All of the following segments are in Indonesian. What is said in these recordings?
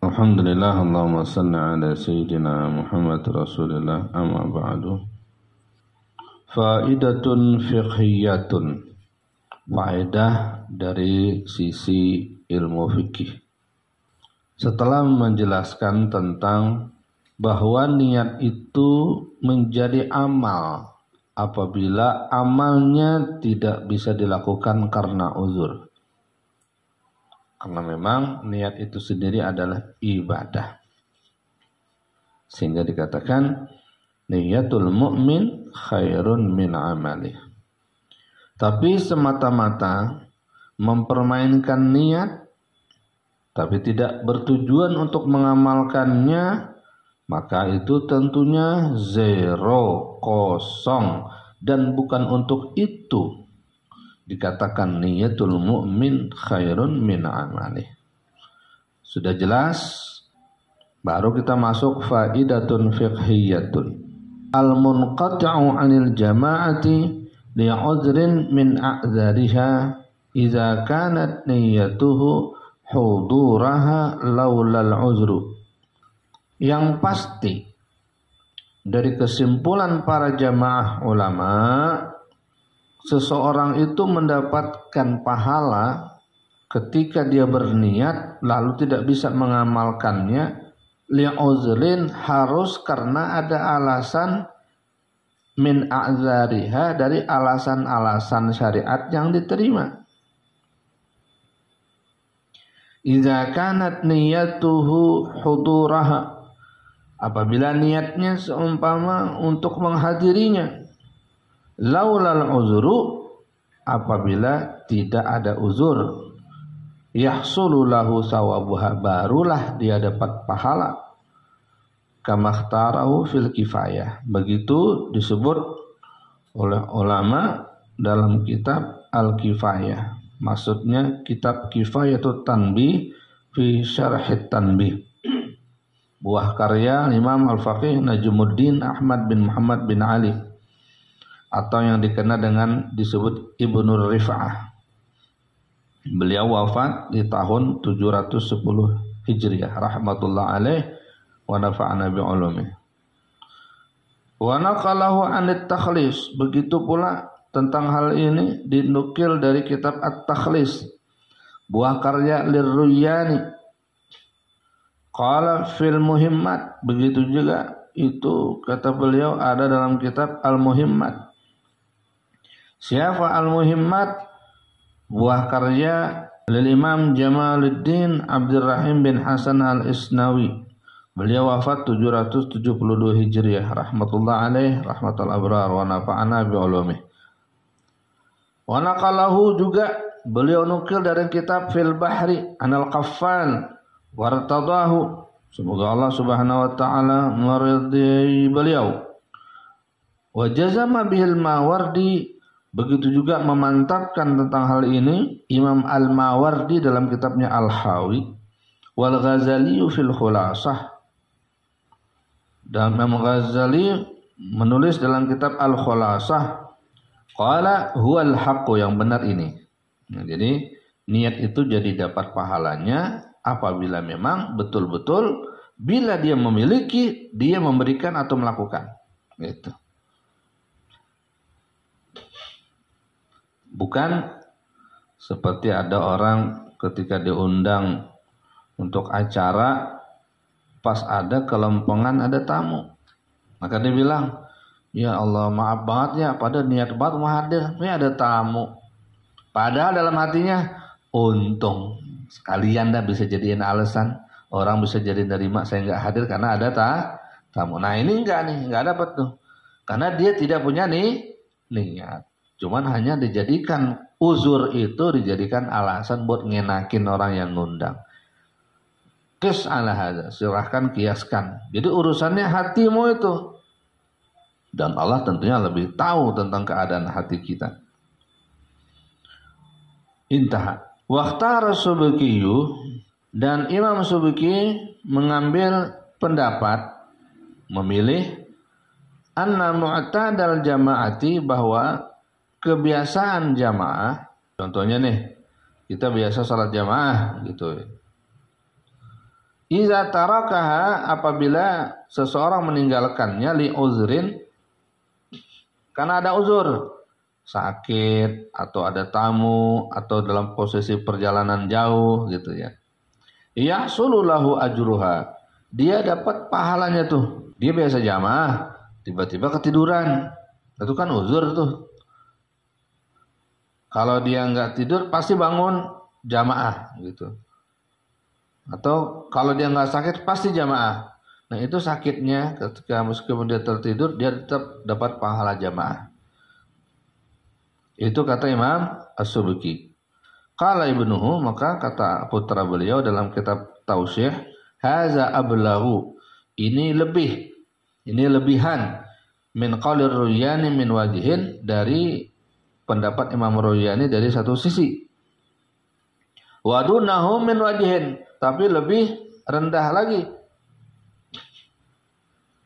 Alhamdulillah, Allahumma salli ala Sayyidina Muhammad Rasulullah, amma ba'du. Faidatun fiqhiyatun, faedah dari sisi ilmu fikih. Setelah menjelaskan tentang bahwa niat itu menjadi amal apabila amalnya tidak bisa dilakukan karena uzur. Karena memang niat itu sendiri adalah ibadah. Sehingga dikatakan niyatul mu'min khairun min amalih. Tapi semata-mata mempermainkan niat tapi tidak bertujuan untuk mengamalkannya, maka itu tentunya zero, kosong, dan bukan untuk itu dikatakan niyatul mu'min khairun min amalih. Sudah jelas? Baru kita masuk faidatun fiqhiyatun. Al-munqati'u 'anil jama'ati li'udhrin min a'dzariha idza kanat niyyatuhu huduraha laulal 'udhru. Yang pasti dari kesimpulan para jamaah ulama, seseorang itu mendapatkan pahala ketika dia berniat lalu tidak bisa mengamalkannya li'uzrin, harus karena ada alasan min a'zariha, dari alasan-alasan syariat yang diterima. Idza kanat niyatuhu huduraha, apabila niatnya seumpama untuk menghadirinya. Laulal uzru, apabila tidak ada uzur. Yahsulu lahu sawabuha, barulah dia dapat pahala. Kamakhtarahu fil kifayah, begitu disebut oleh ulama dalam kitab Al-Kifayah. Maksudnya kitab Kifayatut Tanbih fi Syarhit Tanbih, buah karya Imam Al-Faqih Najmuddin Ahmad bin Muhammad bin Ali, atau yang dikenal dengan disebut Ibnu Rif'ah. Beliau wafat di tahun 710 Hijriah, rahmatullah alaih wa nafa'ana bi'ulumih. Wa naqalahu 'anit takhlis, begitu pula tentang hal ini dinukil dari kitab At-Takhlis, buah karya Lirruyani. Qala fil muhimmat, begitu juga itu kata beliau ada dalam kitab Al-Muhimmat. Siapa Al-Muhimmat? Buah karya Imam Jamaluddin Abdurrahim bin Hasan Al-Isnawi. Beliau wafat 772 Hijriah, rahmatullah alaih, rahmatul abrar wa nafa'ana bi'ulumih. Wa naqalahu, juga beliau nukil dari kitab Fil Bahri Anal Qaffal wartadahu, semoga Allah Subhanahu wa taala meridai beliau. Wa jazama bihil Mawardi, begitu juga memantapkan tentang hal ini Imam Al-Mawardi dalam kitabnya Al-Hawi, wal Ghazali fil Khulasah, dan Imam Ghazali menulis dalam kitab Al-Khulasah, qala huwal haqqu, yang benar ini. Nah, jadi niat itu jadi dapat pahalanya apabila memang betul-betul bila dia memiliki, dia memberikan atau melakukan. Gitu. Bukan seperti ada orang ketika diundang untuk acara, pas ada kelempengan, ada tamu, maka dia bilang, ya Allah maaf banget ya, pada niat banget mau hadir, ini ada tamu. Padahal dalam hatinya, untung sekalian dah bisa jadiin alasan, orang bisa jadi nerima saya nggak hadir karena ada tamu. Nah ini nggak dapat tuh, karena dia tidak punya niat. Cuman hanya dijadikan uzur, itu dijadikan alasan buat ngenakin orang yang ngundang. Qis ala hadza, silahkan kiaskan. Jadi urusannya hatimu itu. Dan Allah tentunya lebih tahu tentang keadaan hati kita. Intaha. Waqtara Subkiyu, dan Imam Subki mengambil pendapat, memilih anna mu'tadal jama'ati, bahwa kebiasaan jamaah, contohnya nih, kita biasa salat jamaah gitu. Iza tarakaha, apabila seseorang meninggalkannya li uzrin, karena ada uzur, sakit atau ada tamu atau dalam posisi perjalanan jauh gitu ya. Yahsulu lahu ajruha, dia dapat pahalanya tuh. Dia biasa jamaah, tiba-tiba ketiduran, itu kan uzur tuh. Kalau dia nggak tidur pasti bangun jamaah gitu. Atau kalau dia nggak sakit pasti jamaah. Nah itu sakitnya ketika meskipun dia tertidur dia tetap dapat pahala jamaah. Itu kata Imam As-Subki. Qala ibnuhu, maka kata putra beliau dalam kitab Tausyih, haza ablaghu, ini lebihan min qaulir Ruyani min wajhin, dari pendapat Imam Ruyani dari satu sisi. Wadunahu min wajhin, tapi lebih rendah lagi,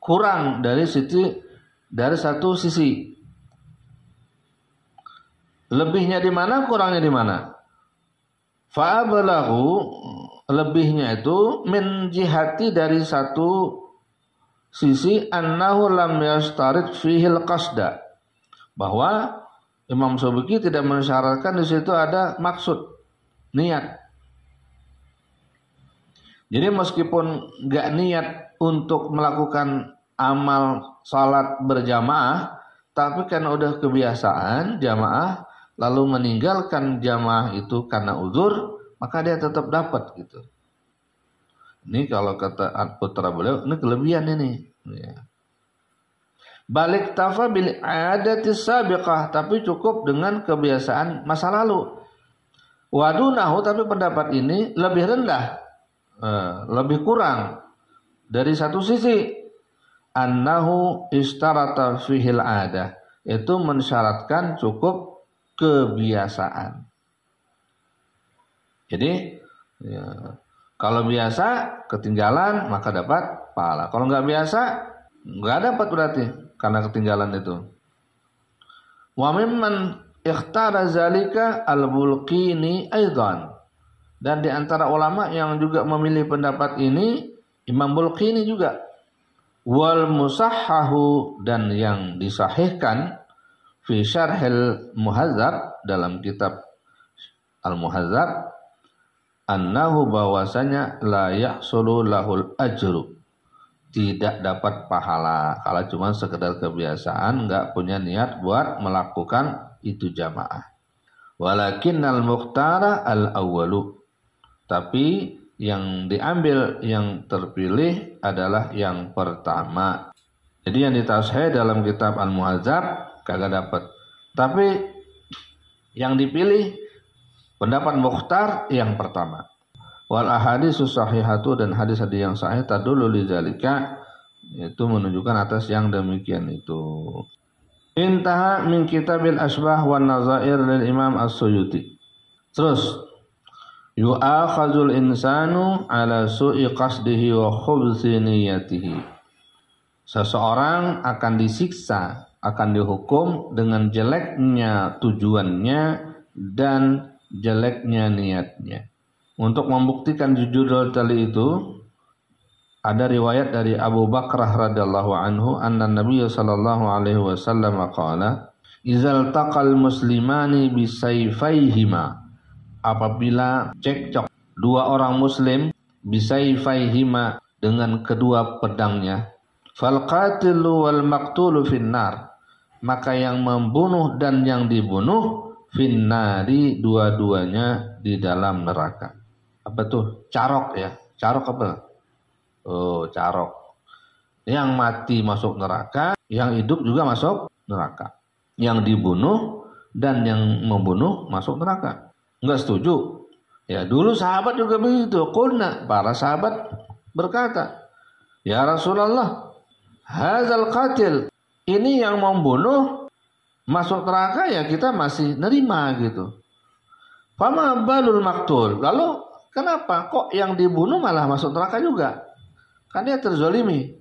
kurang dari satu sisi. Lebihnya di mana, kurangnya di mana? Fa'ablahu, lebihnya itu min jihati, dari satu sisi, annahu lam yastarid fihil qasda, bahwa Imam Subki tidak mensyaratkan di situ ada maksud, niat. Jadi meskipun nggak niat untuk melakukan amal salat berjamaah, tapi kan udah kebiasaan jamaah, lalu meninggalkan jamaah itu karena uzur, maka dia tetap dapat gitu. Ini kalau kata putra beliau, ini kelebihan ini. Ya. Balik tafa bil adati sabiqah, tapi cukup dengan kebiasaan masa lalu. Wadunahu, tapi pendapat ini lebih rendah, lebih kurang dari satu sisi. Annahu istarata fihil adah, itu mensyaratkan cukup kebiasaan. Jadi ya, kalau biasa ketinggalan maka dapat pahala. Kalau nggak biasa nggak dapat berarti karena ketinggalan itu. Wa mimman ikhtara zalika al-Bulqini aidan, dan di antara ulama yang juga memilih pendapat ini Imam Bulqini juga. Wal musahhahu, dan yang disahihkan fi syarhil muhazzab, dalam kitab al-muhazzab, annahu, bahwasanya la yahsulu lahul ajru, tidak dapat pahala kalau cuma sekedar kebiasaan, enggak punya niat buat melakukan itu jamaah. Walakinnal muqtara al-awwalu, tapi yang diambil, yang terpilih adalah yang pertama. Jadi yang ditashih dalam kitab Al-Muhazzab kagak dapat. Tapi yang dipilih pendapat mukhtar yang pertama. Wal ahaditsus sahihatu, dan hadis-hadis yang sahih tadullu lidzalika, itu menunjukkan atas yang demikian itu. Intaha min kitabil asbah wan nazair lil Imam As-Suyuti. Terus yu'akhazul insanu ala su'i qasdihi wa khubthi niyatihi. Seseorang akan disiksa, akan dihukum dengan jeleknya tujuannya dan jeleknya niatnya. Untuk membuktikan jujur tali itu, ada riwayat dari Abu Bakrah radhiyallahu anhu, anna Nabiy sallallahu alaihi wasallam qala, "Idzal taqal muslimani bisayfaihima." Apabila cekcok dua orang muslim, bisayfaihima, dengan kedua pedangnya, fal qatilu wal maqtulu finnar, maka yang membunuh dan yang dibunuh finnari, dua-duanya di dalam neraka. Apa tuh? Carok ya. Carok apa? Oh, carok. Yang mati masuk neraka, yang hidup juga masuk neraka. Yang dibunuh dan yang membunuh masuk neraka. Enggak setuju. Ya, dulu sahabat juga begitu. Qulna, para sahabat berkata, "Ya Rasulullah, hadzal qatil, ini yang membunuh masuk neraka, ya kita masih nerima gitu. Fama balul maktul, lalu kenapa kok yang dibunuh malah masuk neraka juga? Kan dia terzolimi."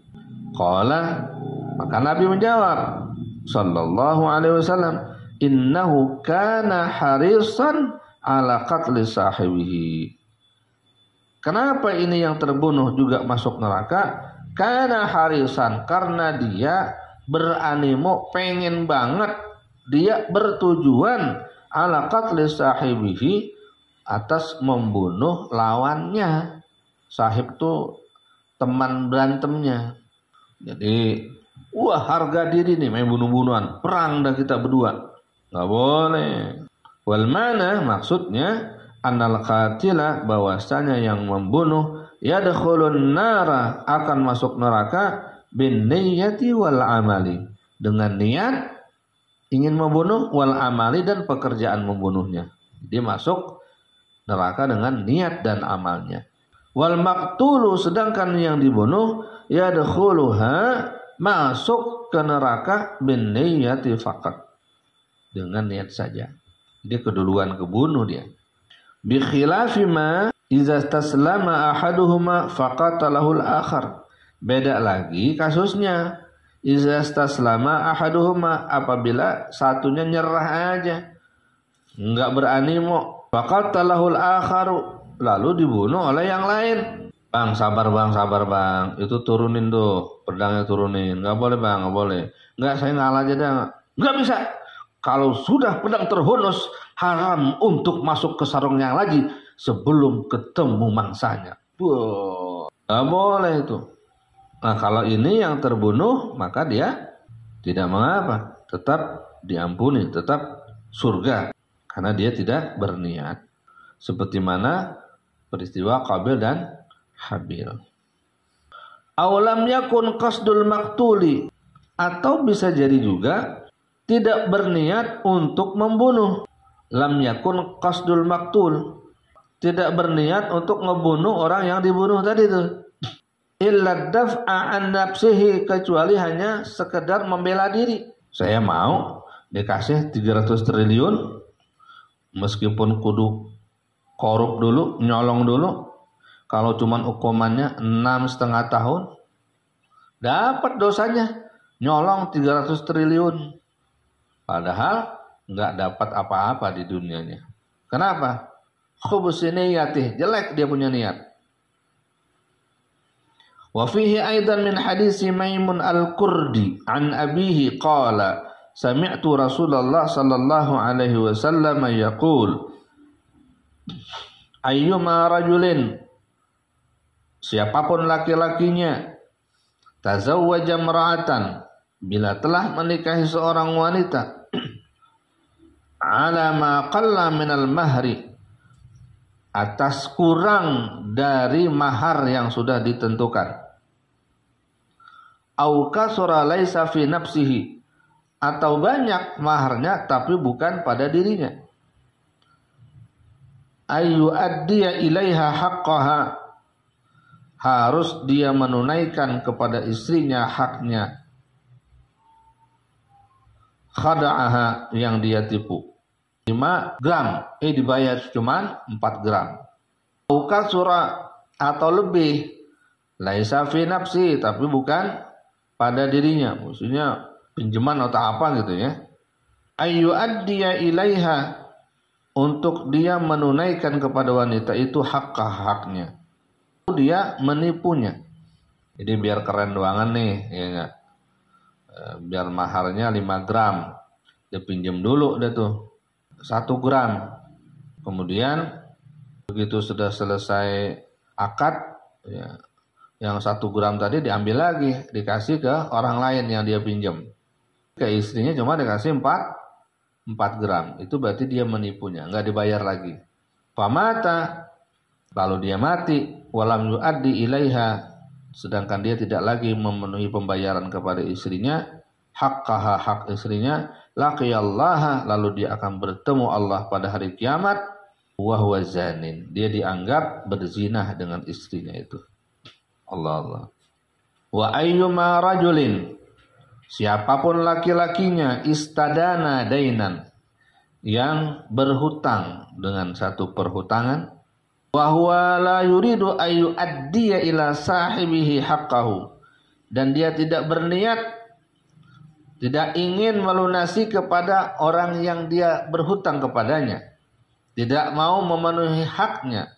Qala, maka Nabi menjawab sallallahu alaihi wasallam, "Innahu kana harisan ala qatli sahibihi." Kenapa ini yang terbunuh juga masuk neraka? Karena harisan, karena dia beranimo, pengen banget, dia bertujuan ala qatli sahibihi, atas membunuh lawannya. Sahib itu teman berantemnya. Jadi wah, harga diri nih main bunuh-bunuhan, perang dah kita berdua. Nggak boleh. Wal mana, maksudnya annal qatila, bahwasanya yang membunuh yadkhulun nara, akan masuk neraka bin niyyati wal amali, dengan niat ingin membunuh, wal amali, dan pekerjaan membunuhnya. Dia masuk neraka dengan niat dan amalnya. Wal maqtulu, sedangkan yang dibunuh yadkhuluha, masuk ke neraka bin niyyati faqat, dengan niat saja. Dia keduluan kebunuh dia. Bi khilafi ma iza taslama ahaduhuma faqatalahul akhar. Beda lagi kasusnya iza taslama ahaduhuma, apabila satunya nyerah aja, enggak beranimo, faqatalahul akharu, lalu dibunuh oleh yang lain. Bang, sabar bang, itu turunin tuh pedangnya, turunin. Enggak boleh bang, enggak boleh. Enggak, saya ngalah aja dah. Enggak bisa. Kalau sudah pedang terhunus, haram untuk masuk ke sarungnya lagi sebelum ketemu mangsanya. Wah, nggak boleh itu. Nah, kalau ini yang terbunuh, maka dia tidak mengapa, tetap diampuni, tetap surga, karena dia tidak berniat. Seperti mana peristiwa Qabil dan Habil. Awalam yakun qasdul maktuli, atau bisa jadi juga tidak berniat untuk membunuh. Lam yakun qasdul maktul, tidak berniat untuk ngebunuh orang yang dibunuh tadi itu. Illa daf'a an nafsihi, kecuali hanya sekedar membela diri. Saya mau dikasih 300 triliun meskipun kudu korup dulu, nyolong dulu. Kalau cuman hukumannya 6,5 tahun, dapat dosanya nyolong 300 triliun. Padahal nggak dapat apa-apa di dunianya. Kenapa? Khubus niyatih, jelek dia punya niat. Wa fihi aidan min hadisi Maimun al-Qurdi an abihi qala sami'tu Rasulullah sallallahu alaihi wasallam yaqul ayyuma rajulin, siapapun laki-lakinya, tazawwaja imra'atan, bila telah menikahi seorang wanita, ala ma qalla minal mahri, atas kurang dari mahar yang sudah ditentukan, au kasura laisa fi nafsihi, atau banyak maharnya tapi bukan pada dirinya, ayu addiya ilaiha haqqaha, harus dia menunaikan kepada istrinya haknya, khada'aha, yang dia tipu, 5 gram, dibayar cuman 4 gram. Bukan surah atau lebih, laisa fi nafsi, tapi bukan pada dirinya, maksudnya pinjaman atau apa gitu ya. Ayu addiya ilaiha, untuk dia menunaikan kepada wanita itu haknya, dia menipunya. Jadi biar keren doangan nih, ya enggak? Biar maharnya 5 gram, dia pinjam dulu dia tuh 1 gram. Kemudian begitu sudah selesai akad, ya, yang 1 gram tadi diambil lagi, dikasih ke orang lain yang dia pinjam. Ke istrinya cuma dikasih 4 gram. Itu berarti dia menipunya, nggak dibayar lagi. Famata, lalu dia mati, walam yuaddi ilaiha, sedangkan dia tidak lagi memenuhi pembayaran kepada istrinya, haqqaha, hak istrinya, laqiyallaha, lalu dia akan bertemu Allah pada hari kiamat, wa huwa zanin, dia dianggap berzinah dengan istrinya itu. Allah. Wa ayyuma rajulin, siapapun laki-lakinya, istadana dainan, yang berhutang dengan satu perhutangan, wa huwa la yuridu ayu addiya ila sahibihi haqqahu, dan dia tidak berniat, tidak ingin melunasi kepada orang yang dia berhutang kepadanya, tidak mau memenuhi haknya,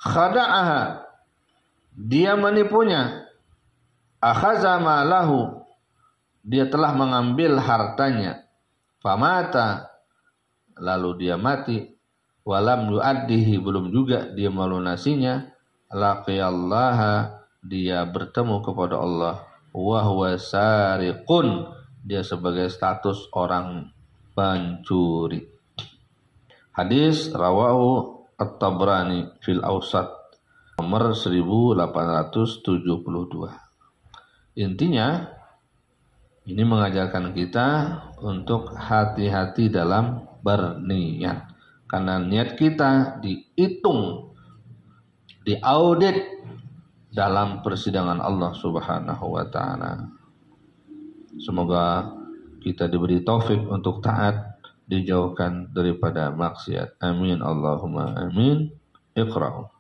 khada'aha, dia menipunya, akhaza malahu, dia telah mengambil hartanya, famata, lalu dia mati, walam yu'addihi, belum juga dia melunasinya, laqiyallaha, dia bertemu kepada Allah, wa huwa sariqun, dia sebagai status orang pencuri. Hadis rawahu At-Tabrani fil Awsat nomor 1872. Intinya ini mengajarkan kita untuk hati-hati dalam berniat, karena niat kita dihitung, diaudit dalam persidangan Allah Subhanahu wa taala. Semoga kita diberi taufik untuk taat, dijauhkan daripada maksiat. Amin Allahumma amin. Iqra'u.